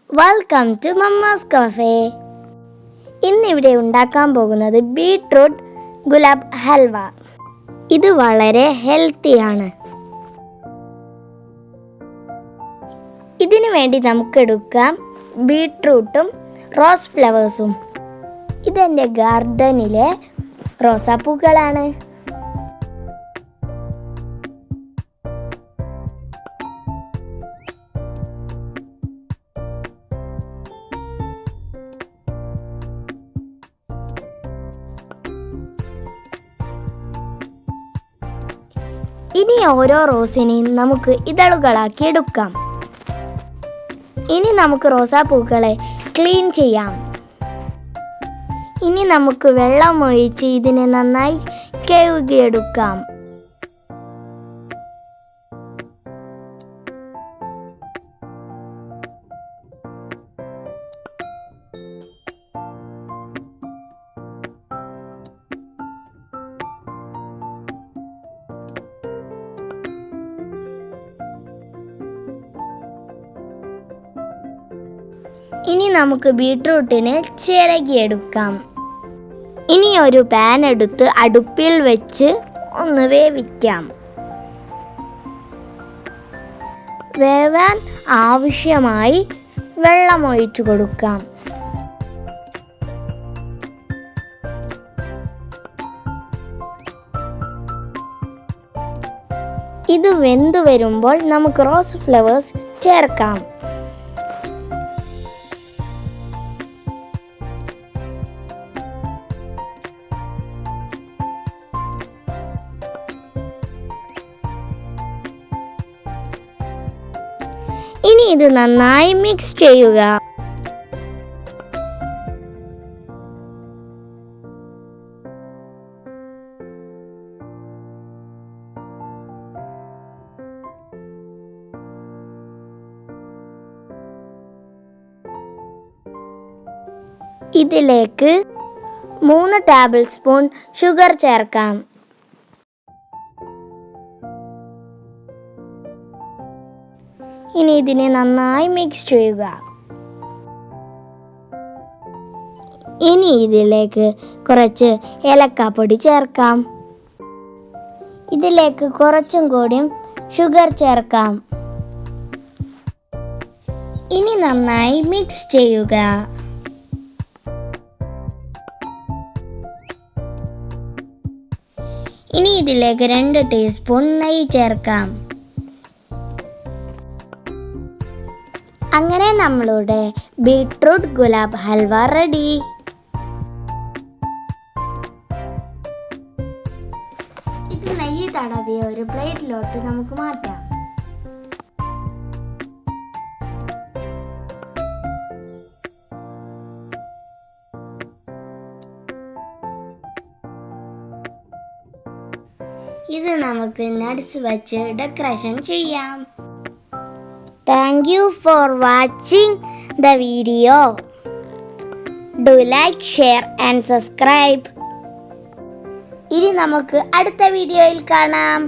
Welcome to mamma's cafe. ഇന്നിവിടെ ഉണ്ടാക്കാൻ പോകുന്നത് ബീട്രൂട്ട് ഗുലാബ് ഹൽവ. ഇത് വളരെ ഹെൽത്തിയാണ്. ഇതിനു വേണ്ടി നമുക്കെടുക്കാം ബീട്രൂട്ടും റോസ് ഫ്ലവേഴ്സും. ഇതെൻ്റെ ഗാർഡനിലെ റോസാപ്പൂക്കളാണ്. ഇനി ഓരോ റോസിനെയും നമുക്ക് ഇതളുകളാക്കി എടുക്കാം. ഇനി നമുക്ക് റോസാപ്പൂക്കളെ ക്ലീൻ ചെയ്യാം. ഇനി നമുക്ക് വെള്ളം ഒഴിച്ച് ഇതിനെ നന്നായി കഴുകിയെടുക്കാം. ഇനി നമുക്ക് ബീട്രൂട്ടിനെ ചിരകിയെടുക്കാം. ഇനി ഒരു പാൻ എടുത്ത് അടുപ്പിൽ വെച്ച് ഒന്ന് വേവിക്കാം. വേവാൻ ആവശ്യമായി വെള്ളം ഒഴിച്ചു കൊടുക്കാം. ഇത് വെന്തു വരുമ്പോൾ നമുക്ക് റോസ് ഫ്ലവേഴ്സ് ചേർക്കാം. ഇനി ഇത് നന്നായി മിക്സ് ചെയ്യുക. ഇതിലേക്ക് 3 ടേബിൾ സ്പൂൺ ഷുഗർ ചേർക്കാം. ഇനി ഇതിനെ നന്നായി മിക്സ് ചെയ്യുക. ഇനി ഇതിലേക്ക് കുറച്ച് ഏലക്കാപ്പൊടി ചേർക്കാം. ഇതിലേക്ക് കുറച്ചും കൂടി ഷുഗർ ചേർക്കാം. ഇനി നന്നായി മിക്സ് ചെയ്യുക. ഇനി ഇതിലേക്ക് 2 ടീസ്പൂൺ നെയ്യ് ചേർക്കാം. അങ്ങനെ നമ്മളുടെ ബീട്രൂട്ട് ഗുലാബ് ഹൽവ റെഡി. ഇത് നെയ്യ് തടവിയ ഒരു പ്ലേറ്റിലോട്ട് നമുക്ക് മാറ്റാം. ഇത് നമുക്ക് നട്ട്സ് വെച്ച് ഡെക്കറേഷൻ ചെയ്യാം. Thank you for watching the video. Do like, share and subscribe. ഇനി നമുക്ക് അടുത്ത വീഡിയോയിൽ കാണാം.